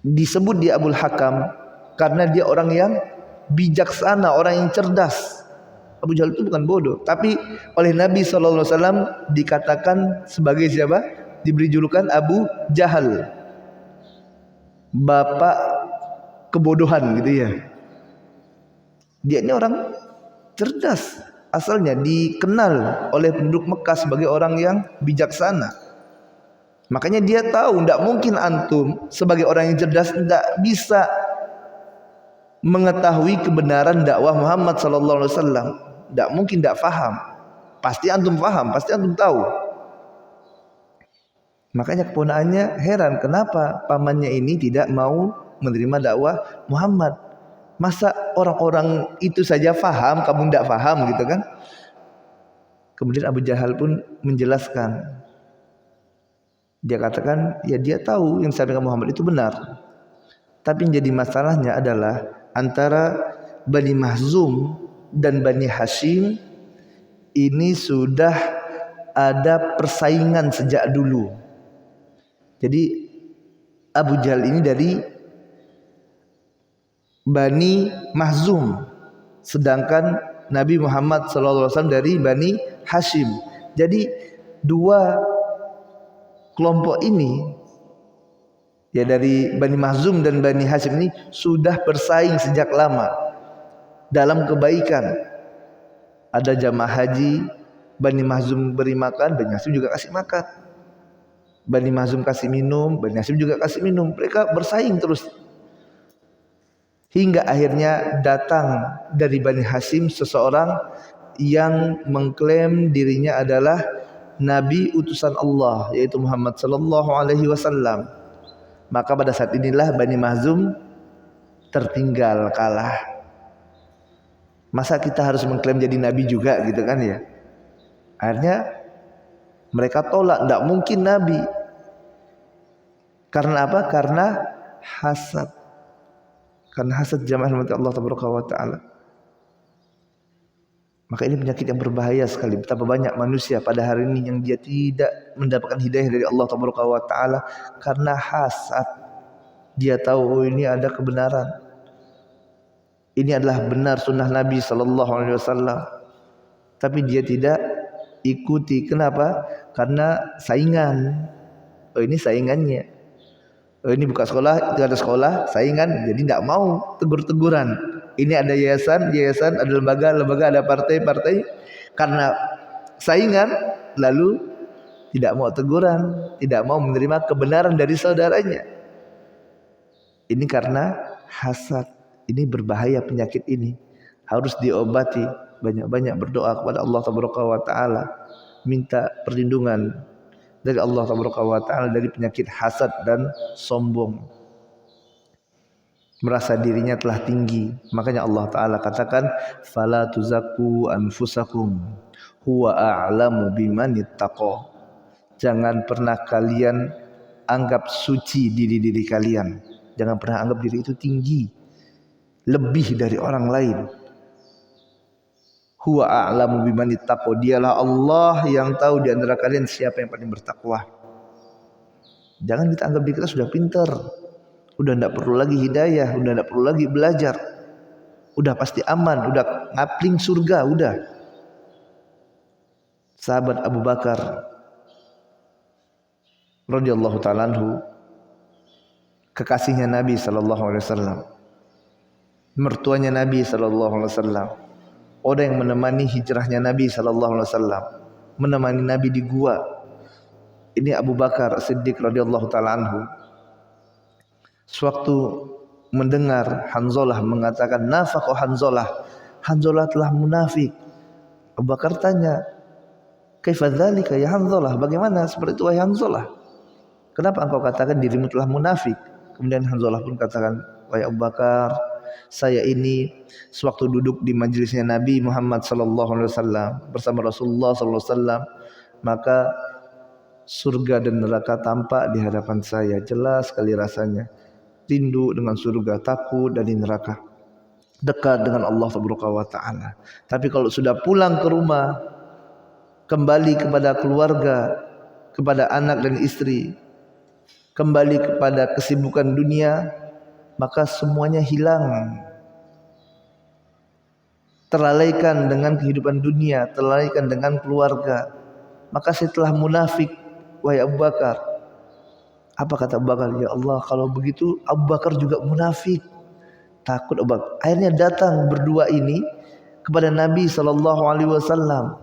Disebut dia Abul Hakam karena dia orang yang bijaksana, orang yang cerdas. Abu Jahal itu bukan bodoh, tapi oleh Nabi SAW dikatakan sebagai siapa? Diberi julukan Abu Jahal, bapak kebodohan gitu ya. Dia ini orang cerdas, asalnya dikenal oleh penduduk Mekah sebagai orang yang bijaksana. Makanya dia tahu tidak mungkin antum sebagai orang yang cerdas tidak bisa mengetahui kebenaran dakwah Muhammad SAW. Tidak mungkin tidak faham. Pasti antum faham, pasti antum tahu. Makanya keponakannya heran kenapa pamannya ini tidak mau menerima dakwah Muhammad. Masa orang-orang itu saja faham, kamu tidak faham gitu kan? Kemudian Abu Jahal pun menjelaskan. Dia katakan, ya dia tahu yang disampaikan Muhammad itu benar. Tapi yang jadi masalahnya adalah antara Bani Mahzum dan Bani Hashim ini sudah ada persaingan sejak dulu. Jadi Abu Jahal ini dari Bani Mahzum, sedangkan Nabi Muhammad SAW dari Bani Hashim. Jadi dua kelompok ini, ya dari Bani Mahzum dan Bani Hashim ini sudah bersaing sejak lama dalam kebaikan. Ada jamaah haji, Bani Mahzum beri makan, Bani Hashim juga kasih makan. Bani Mahzum kasih minum, Bani Hashim juga kasih minum. Mereka bersaing terus. Hingga akhirnya datang dari Bani Hashim seseorang yang mengklaim dirinya adalah Nabi utusan Allah, yaitu Muhammad sallallahu alaihi wasallam. Maka pada saat inilah Bani Mahzum tertinggal, kalah. Masa kita harus mengklaim jadi nabi juga gitu kan ya? Akhirnya mereka tolak, tidak mungkin nabi. Karena apa? Karena hasad. Karena hasad jamaah Allah Taala. Maka ini penyakit yang berbahaya sekali. Betapa banyak manusia pada hari ini yang dia tidak mendapatkan hidayah dari Allah Taala karena hasad. Dia tahu ini ada kebenaran. Ini adalah benar sunnah Nabi Sallallahu Alaihi Wasallam. Tapi dia tidak ikuti. Kenapa? Karena saingan. Oh ini saingannya. Oh ini buka sekolah, itu ada sekolah, saingan. Jadi tidak mau tegur-teguran. Ini ada yayasan, ada lembaga, ada partai. Karena saingan, lalu tidak mau teguran, tidak mau menerima kebenaran dari saudaranya. Ini karena hasad. Ini berbahaya penyakit ini. Harus diobati. Banyak-banyak berdoa kepada Allah Taala. Minta perlindungan dari Allah Taala dari penyakit hasad dan sombong. Merasa dirinya telah tinggi. Makanya Allah Ta'ala katakan, fala tuzakku anfusakum huwa a'lamu bimanittaqo. Jangan pernah kalian anggap suci diri kalian. Jangan pernah anggap diri itu tinggi, lebih dari orang lain. Huwa a'lamu bimanittaqo. Dialah Allah yang tahu di antara kalian siapa yang paling bertakwa. Jangan kita anggap diri kita sudah pintar, udah tidak perlu lagi hidayah, udah tidak perlu lagi belajar, udah pasti aman, udah ngapling surga, udah. Sahabat Abu Bakar radhiyallahu ta'ala anhu, kekasihnya Nabi sallallahu alaihi wasallam, mertuanya Nabi sallallahu alaihi wasallam, orang yang menemani hijrahnya Nabi sallallahu alaihi wasallam, menemani Nabi di gua. Ini Abu Bakar Siddiq radhiyallahu ta'ala anhu. Sewaktu mendengar Hanzalah mengatakan nafaqah Hanzalah, Hanzalah telah munafik. Abu Bakar tanya, kaifa dzalika ya Hanzalah, bagaimana seperti itu wahai Hanzalah? Kenapa engkau katakan dirimu telah munafik? Kemudian Hanzalah pun katakan, wahai Abu Bakar, saya ini sewaktu duduk di majelisnya Nabi Muhammad sallallahu alaihi wasallam bersama Rasulullah sallallahu alaihi wasallam, maka surga dan neraka tampak di hadapan saya, jelas sekali rasanya. Rindu dengan surga, takut dari neraka, dekat dengan Allah Subhanahu wa taala. Tapi kalau sudah pulang ke rumah, kembali kepada keluarga, kepada anak dan istri, kembali kepada kesibukan dunia, maka semuanya hilang. Terlalaikan dengan kehidupan dunia, terlalaikan dengan keluarga. Maka setelah munafik, wahai Abu Bakar. Apa kata Abu Bakar? Ya Allah, kalau begitu Abu Bakar juga munafik. Takut Abu Bakar. Akhirnya datang berdua ini kepada Nabi sallallahu alaihi wasallam.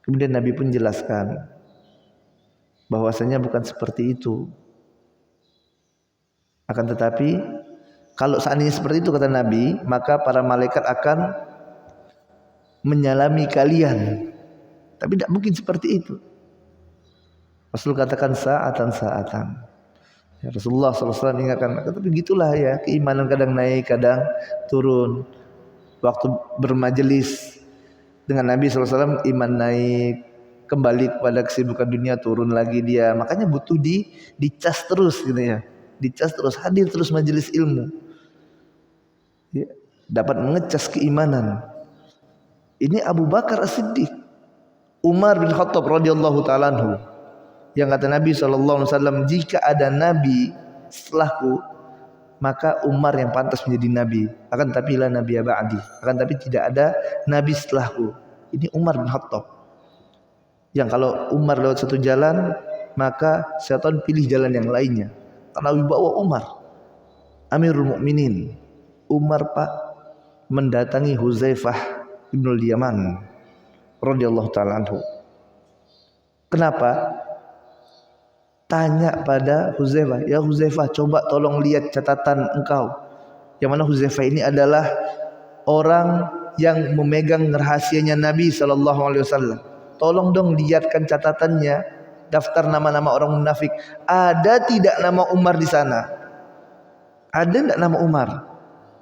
Kemudian Nabi pun jelaskan bahwasanya bukan seperti itu. Akan tetapi kalau seandainya seperti itu kata Nabi, maka para malaikat akan menyalami kalian. Tapi tidak mungkin seperti itu. Rasul katakan saatan. Ya, Rasulullah SAW ingatkan, tapi gitulah ya, keimanan kadang naik, kadang turun. Waktu bermajelis dengan Nabi SAW, iman naik, kembali kepada kesibukan dunia, turun lagi dia. Makanya butuh dicas terus gitu ya, dicas terus, hadir terus majelis ilmu, ya, dapat mengecas keimanan. Ini Abu Bakar As-Siddiq, Umar bin Khattab radhiyallahu ta'ala anhu, yang kata Nabi SAW, jika ada Nabi setelahku, maka Umar yang pantas menjadi Nabi. Akan tapi la Nabi ba'di, akan tapi tidak ada Nabi setelahku. Ini Umar bin Khattab, yang kalau Umar lewat satu jalan, maka syaitan pilih jalan yang lainnya. Karena wibawa Umar, Amirul Mukminin. Umar pak mendatangi Huzaifah ibnul Yaman radhiyallahu ta'ala anhu. Kenapa? Tanya pada Huzaifah, ya Huzaifah, coba tolong lihat catatan engkau. Yang mana Huzaifah ini adalah orang yang memegang rahasianya Nabi SAW. Tolong dong lihatkan catatannya, daftar nama-nama orang munafik. Ada tidak nama Umar di sana? Ada tidak nama Umar?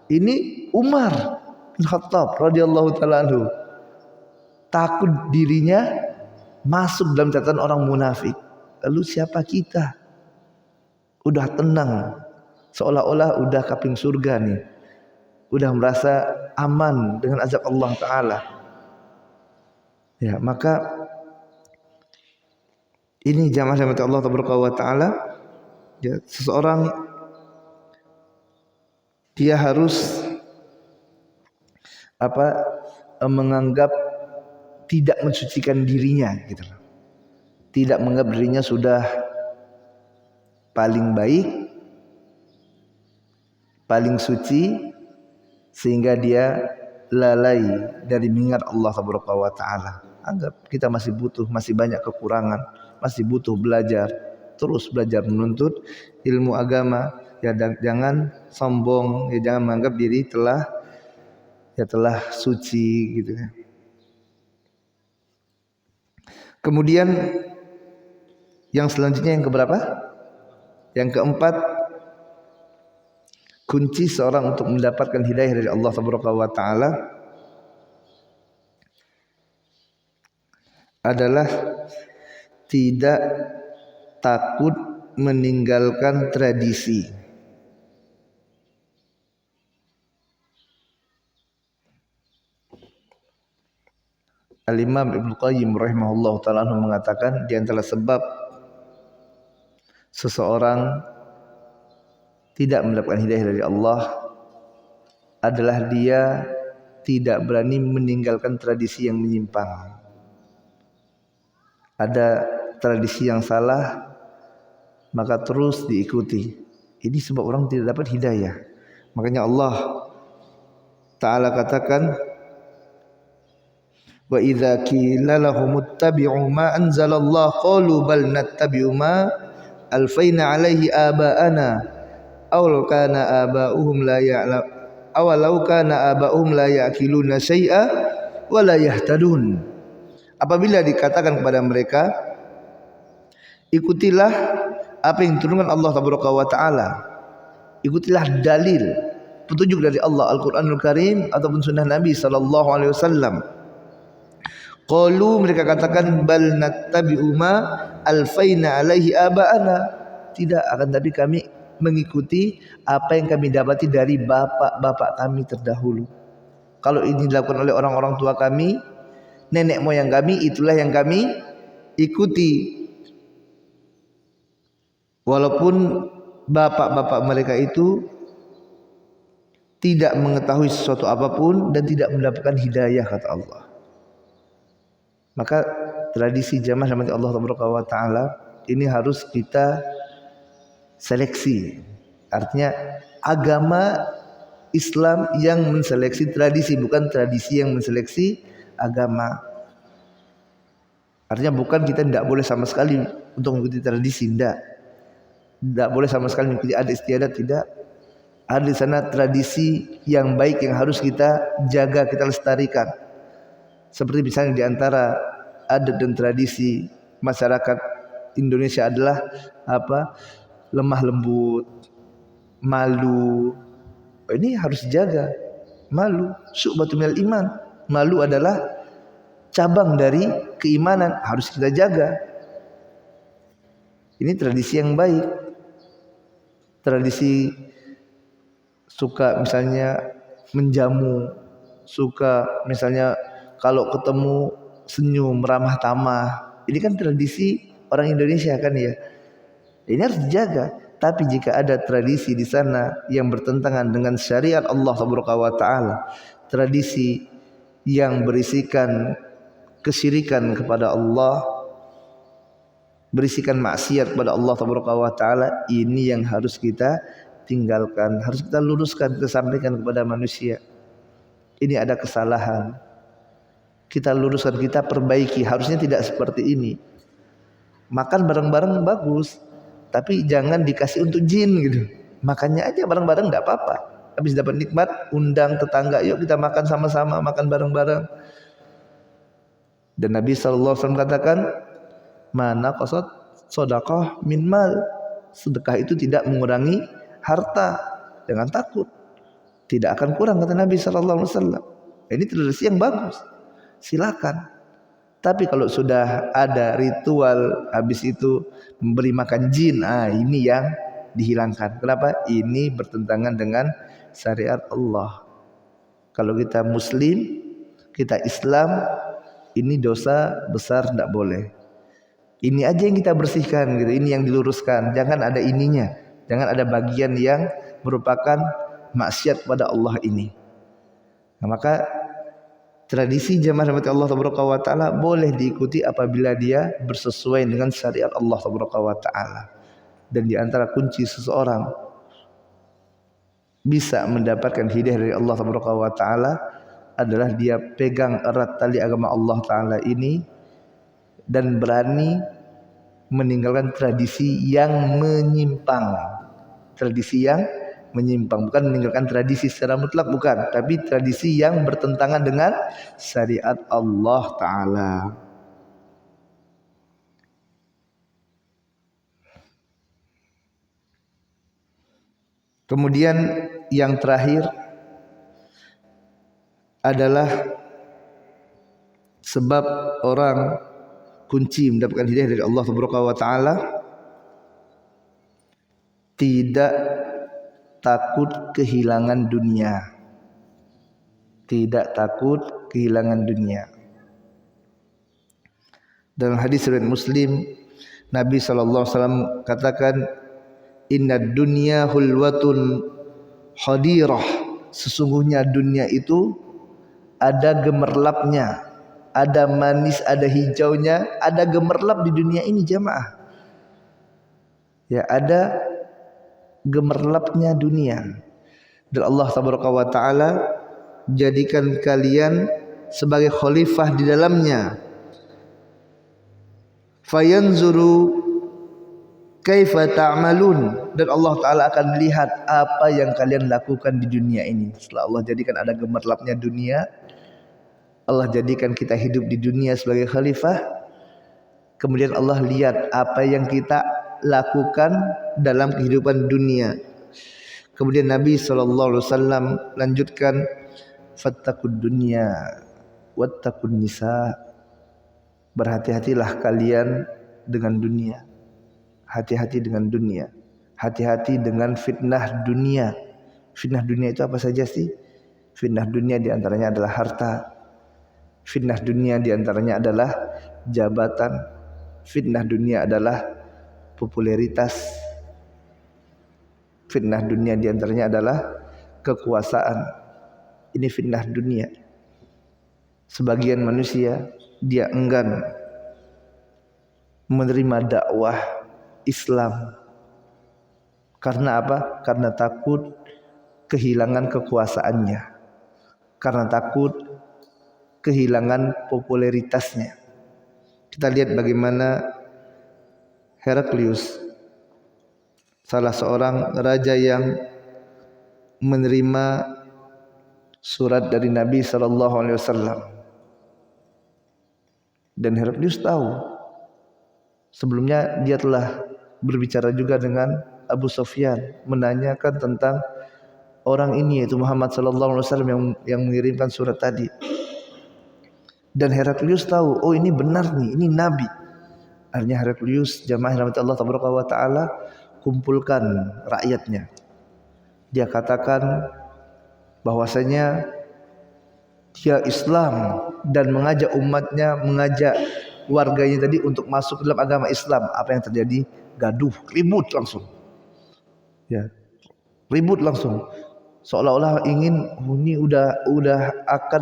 Ini Umar bin Khattab radhiyallahu ta'ala anhu. Takut dirinya masuk dalam catatan orang munafik. Lalu siapa kita? Udah tenang, seolah-olah udah kaping surga nih, udah merasa aman dengan azab Allah Ta'ala. Ya, maka ini jamaah rahmat Allah Ta'ala, ya, seseorang dia harus menganggap tidak mensucikan dirinya gitu loh. Tidak menganggap dirinya sudah paling baik, paling suci, sehingga dia lalai dari mengingat Allah Subhanahu wa taala. Anggap kita masih butuh, masih banyak kekurangan, masih butuh belajar, terus belajar menuntut ilmu agama. Ya, jangan sombong, ya jangan menganggap diri telah suci gitu ya. Kemudian yang selanjutnya yang keberapa? Yang keempat, kunci seorang untuk mendapatkan hidayah dari Allah Subhanahu wa taala adalah tidak takut meninggalkan tradisi. Al-Imam Ibnu Qayyim rahimahullah ta'ala mengatakan, di antara sebab seseorang tidak mendapatkan hidayah dari Allah adalah dia tidak berani meninggalkan tradisi yang menyimpang. Ada tradisi yang salah, maka terus diikuti. Ini sebab orang tidak dapat hidayah. Makanya Allah Ta'ala katakan, wa idza qila lahum ittabi'u ma anzalallah qalu bal nattabi'u ma alfaina alaihi aba'ana aw kana aba'uhum la ya'lam aw law kana aba'uhum la ya'qiluna syai'a wa la yahtadun. Apabila dikatakan kepada mereka, ikutilah apa yang diturunkan Allah Taala, ikutilah dalil petunjuk dari Allah Al-Qur'anul Karim ataupun sunnah Nabi sallallahu alaihi wasallam. Qalu, mereka katakan, bal nattabi'u ma alfaina alaihi aba'ana, tidak, akan tapi kami mengikuti apa yang kami dapati dari bapak-bapak kami terdahulu. Kalau ini dilakukan oleh orang-orang tua kami, nenek moyang kami, itulah yang kami ikuti. Walaupun bapak-bapak mereka itu tidak mengetahui sesuatu apapun dan tidak mendapatkan hidayah, kata Allah. Maka tradisi jamaah rahmati Allah Taala ini harus kita seleksi. Artinya agama Islam yang menseleksi tradisi, bukan tradisi yang menseleksi agama. Artinya bukan kita tidak boleh sama sekali untuk mengikuti tradisi, tidak boleh sama sekali mengikuti adat istiadat, tidak. Ada di sana tradisi yang baik yang harus kita jaga, kita lestarikan. Seperti misalnya di antara adat dan tradisi masyarakat Indonesia adalah apa? Lemah lembut, malu. Ini harus dijaga. Malu, syu'batun minal iman. Malu adalah cabang dari keimanan, harus kita jaga. Ini tradisi yang baik. Tradisi suka misalnya menjamu, suka misalnya kalau ketemu senyum, ramah tamah. Ini kan tradisi orang Indonesia kan ya. Ini harus dijaga. Tapi jika ada tradisi di sana yang bertentangan dengan syariat Allah Taala, tradisi yang berisikan kesyirikan kepada Allah, berisikan maksiat kepada Allah Taala, ini yang harus kita tinggalkan, harus kita luruskan, kita sampaikan kepada manusia. Ini ada kesalahan, kita luruskan, kita perbaiki. Harusnya tidak seperti ini. Makan bareng-bareng bagus, tapi jangan dikasih untuk jin gitu. Makannya aja bareng-bareng tidak apa-apa. Habis dapat nikmat, undang tetangga, yuk kita makan sama-sama, makan bareng-bareng. Dan Nabi SAW katakan, mana qasad sedekah min mal, sedekah itu tidak mengurangi harta. Jangan takut, tidak akan kurang, kata Nabi SAW. Ini tradisi yang bagus, silakan. Tapi kalau sudah ada ritual, habis itu memberi makan jin, ini yang dihilangkan. Kenapa? Ini bertentangan dengan syariat Allah. Kalau kita Muslim, kita Islam, ini dosa besar, tidak boleh. Ini aja yang kita bersihkan gitu, ini yang diluruskan. Jangan ada ininya, jangan ada bagian yang merupakan maksiat kepada Allah ini. Nah, maka tradisi jamaah rahmati Allah Taala boleh diikuti apabila dia bersesuaian dengan syariat Allah Taala. Dan di antara kunci seseorang bisa mendapatkan hidayah dari Allah Taala adalah dia pegang erat tali agama Allah Taala ini dan berani meninggalkan tradisi yang menyimpang. Tradisi yang menyimpang, bukan meninggalkan tradisi secara mutlak, bukan, tapi tradisi yang bertentangan dengan syariat Allah Ta'ala. Kemudian yang terakhir adalah sebab orang kunci mendapatkan hidayah dari Allah Ta'ala, tidak takut kehilangan dunia. Tidak takut kehilangan dunia. Dalam hadis riwayat Muslim, Nabi SAW katakan, inna dunya hulwatun hadirah. Sesungguhnya dunia itu ada gemerlapnya, ada manis, ada hijaunya, ada gemerlap di dunia ini jamaah. Ya, ada gemerlapnya dunia. Dan Allah Taala jadikan kalian sebagai khalifah di dalamnya. Fayanzuru kaifa ta'malun, dan Allah Ta'ala akan lihat apa yang kalian lakukan di dunia ini. Setelah Allah jadikan ada gemerlapnya dunia, Allah jadikan kita hidup di dunia sebagai khalifah, kemudian Allah lihat apa yang kita lakukan dalam kehidupan dunia. Kemudian Nabi SAW lanjutkan, fattaqud dunya wattaqun nisa, berhati-hatilah kalian dengan dunia. Hati-hati dengan dunia, hati-hati dengan fitnah dunia. Fitnah dunia itu apa saja sih? Fitnah dunia diantaranya adalah harta. Fitnah dunia diantaranya adalah jabatan. Fitnah dunia adalah popularitas. Fitnah dunia diantaranya adalah kekuasaan. Ini fitnah dunia. Sebagian manusia dia enggan menerima dakwah Islam. Karena apa? Karena takut kehilangan kekuasaannya, karena takut kehilangan popularitasnya. Kita lihat bagaimana Heraklius, salah seorang raja yang menerima surat dari Nabi SAW. Dan Heraklius tahu, sebelumnya dia telah berbicara juga dengan Abu Sufyan, menanyakan tentang orang ini, yaitu Muhammad SAW yang mengirimkan surat tadi. Dan Heraklius tahu, oh ini benar nih, ini Nabi. Akhirnya Heraklius, jamaah rahmat Allah Taala, kumpulkan rakyatnya. Dia katakan bahwasanya dia Islam dan mengajak umatnya, mengajak warganya tadi untuk masuk dalam agama Islam. Apa yang terjadi? Gaduh, ribut langsung. Ya, ribut langsung. Seolah-olah ingin, ini udah akan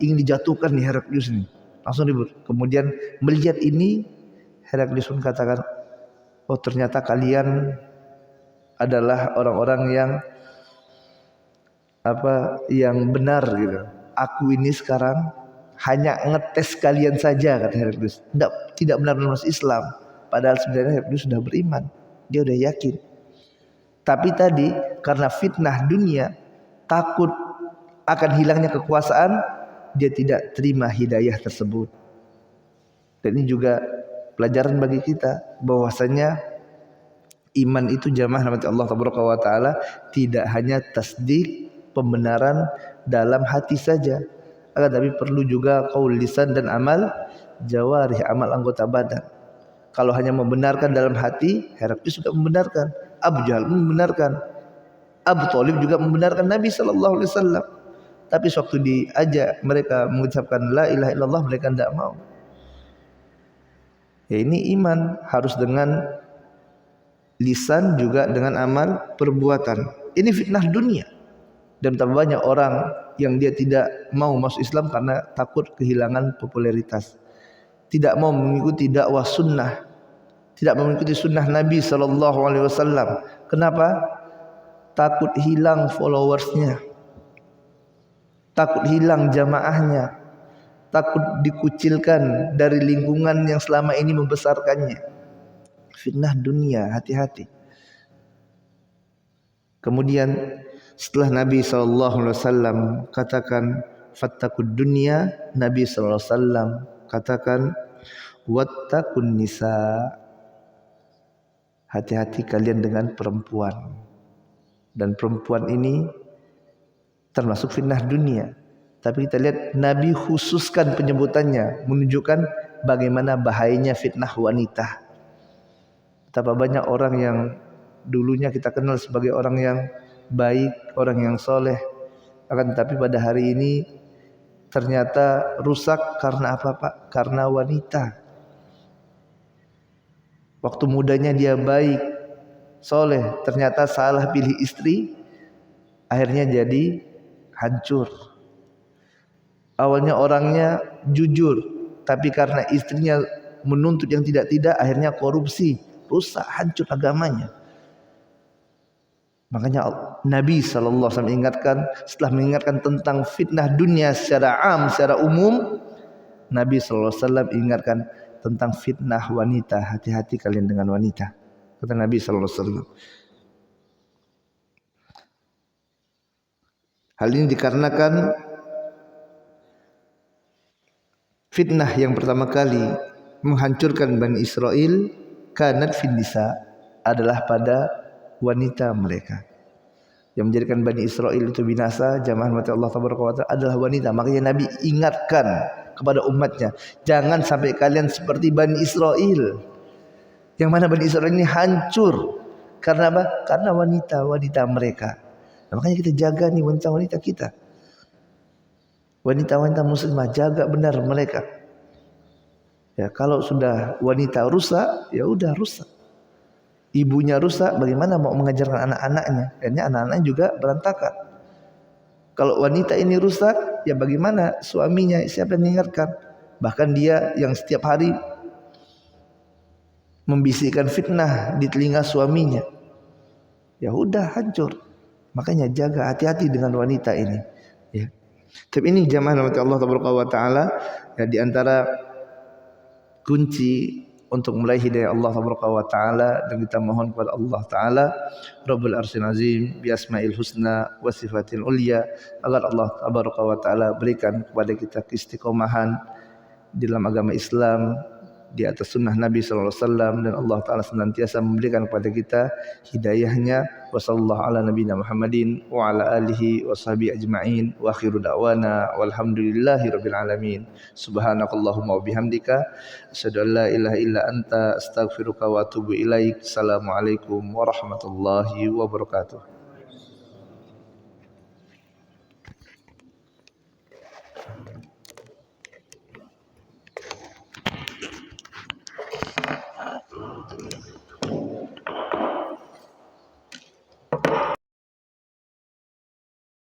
ingin dijatuhkan nih Heraklius ini. Langsung ribut. Kemudian melihat ini, Heraklius pun katakan, oh ternyata kalian adalah orang-orang yang benar gitu. Aku ini sekarang hanya ngetes kalian saja, kata Heraklius. Tidak benar-benar masuk Islam. Padahal sebenarnya Heraklius sudah beriman. Dia udah yakin. Tapi tadi karena fitnah dunia, takut akan hilangnya kekuasaan, dia tidak terima hidayah tersebut. Dan ini juga pelajaran bagi kita bahwasanya iman itu jamaah rahmat Allah Taala tidak hanya tasdik, pembenaran dalam hati saja, akan tapi perlu juga qaul lisan dan amal jawarih, amal anggota badan. Kalau hanya membenarkan dalam hati, Heraklius sudah membenarkan, Abu Jahal membenarkan, Abu Thalib juga membenarkan Nabi SAW. Tapi waktu diajak mereka mengucapkan la ilaha illallah, mereka tidak mau. Ya, ini iman harus dengan lisan juga dengan amal perbuatan. Ini fitnah dunia. Dan betapa banyak orang yang dia tidak mau masuk Islam karena takut kehilangan popularitas. Tidak mau mengikuti dakwah sunnah, tidak mengikuti sunnah Nabi SAW. Kenapa? Takut hilang followersnya, takut hilang jamaahnya, takut dikucilkan dari lingkungan yang selama ini membesarkannya. Fitnah dunia, hati-hati. Kemudian setelah Nabi SAW katakan fattaqud dunya, Nabi SAW katakan wattaqun nisa, hati-hati kalian dengan perempuan. Dan perempuan ini termasuk fitnah dunia. Tapi kita lihat Nabi khususkan penyebutannya, menunjukkan bagaimana bahayanya fitnah wanita. Betapa banyak orang yang dulunya kita kenal sebagai orang yang baik, orang yang soleh, akan tetapi pada hari ini ternyata rusak karena apa Pak? Karena wanita. Waktu mudanya dia baik, soleh, ternyata salah pilih istri, akhirnya jadi hancur. Awalnya orangnya jujur, tapi karena istrinya menuntut yang tidak-tidak, akhirnya korupsi, rusak, hancur agamanya. Makanya Nabi SAW ingatkan, setelah mengingatkan tentang fitnah dunia secara am, secara umum, Nabi SAW ingatkan tentang fitnah wanita. Hati-hati kalian dengan wanita. kata Nabi sallallahu alaihi wasallam. Hal ini dikarenakan fitnah yang pertama kali menghancurkan Bani Israel kanat fin nisa, adalah pada wanita mereka. Yang menjadikan Bani Israel itu binasa, jamaah mati Allah tabaraka wa taala, adalah wanita. Makanya Nabi ingatkan kepada umatnya, jangan sampai kalian seperti Bani Israel. Yang mana Bani Israel ini hancur karena apa? Karena wanita-wanita mereka. Nah, makanya kita jaga nih wanita-wanita kita. Wanita-wanita muslimah, jaga benar mereka. Ya, kalau sudah wanita rusak, ya udah rusak. Ibunya rusak, bagaimana mau mengajarkan anak-anaknya? Akhirnya anak-anaknya juga berantakan. Kalau wanita ini rusak, ya bagaimana suaminya? Siapa yang mengingatkan? Bahkan dia yang setiap hari membisikkan fitnah di telinga suaminya. Ya udah hancur. Makanya jaga, hati-hati dengan wanita ini. Ya. Tapi ini jamaah rahmati Allah taala, ya, di antara kunci untuk meraih hidayah Allah taala, dan kita mohon kepada Allah taala Rabbul Arsyil Azim bi asmail husna wa sifatil ulya, agar Allah taala berikan kepada kita keistiqomahan di dalam agama Islam, di atas sunnah Nabi sallallahu alaihi wasallam, dan Allah taala senantiasa memberikan kepada kita hidayahnya. Wa sallallahu ala nabiyina Muhammadin wa ala alihi wa sahbihi ajma'in, wa akhiru da'wana walhamdulillahi rabbil alamin. Subhanakallahumma wa bihamdika asyhadu an la ilaha illa anta astaghfiruka wa atubu ilaik. Assalamualaikum warahmatullahi wabarakatuh.